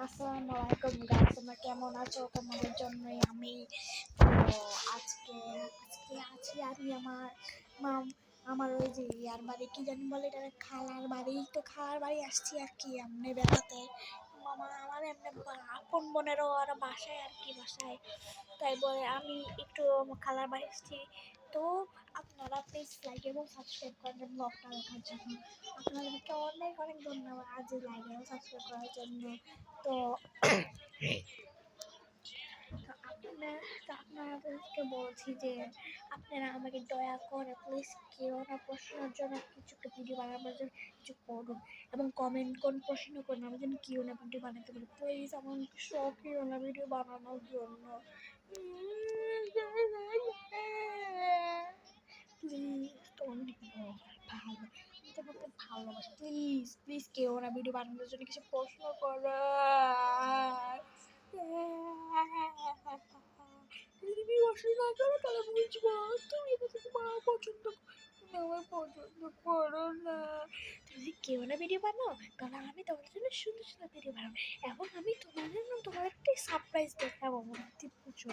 আসসালামু আলাইকুম গাইস, তোমরা কেমন আছো? তোমাদের জন্যই আমি তো আজকে আজকে আছি আমি আমার ওই যে ইয়ার বাড়ি কি জানি বলে এটা, খালার বাড়ি। তো খালার বাড়ি আসছি আর কি এমনি বেড়াতে। আমার এমনি আপন বোনেরও আর বাসায় আর কি বাসায়, তাই বলে আমি একটু খালার বাড়ি এসেছি। তো আপনারা প্লিজ লাইক এবং সাবস্ক্রাইব করেন ব্লগটা দেখার জন্য। আপনাদেরকে অনেক অনেক ধন্যবাদ আজ লাইক এবং সাবস্ক্রাইব করার জন্য। তো আপনাদেরকে বলছি যে আপনারা আমাকে দয়া করে প্লিজ কেউ না প্রশ্নের জন্য কিছু একটা ভিডিও বানাবার জন্য কিছু করুন এবং কমেন্ট করুন, প্রশ্ন করুন, আমি যেন কেউ না ভিডিও বানাতে পারি। প্লিজ আমার শখ কেউ না ভিডিও বানানোর জন্য। প্লিজ অনেক ভালো, তোমাকে ভালোবাসি। প্লিজ প্লিজ কেউ না ভিডিও বানানোর জন্য কিছু প্রশ্ন করো। তুমি পছন্দ না করো তাহলে বুঝবো তুমি তোমার পছন্দ, তুমি আমার পছন্দ করো না। তুমি কেউ না ভিডিও বানাও তাহলে আমি তোমাদের জন্য সুন্দর সুন্দর ভিডিও বানাবো। এখন আমি তোমাদের একটা সারপ্রাইজ দেখাবো, বুঝছো?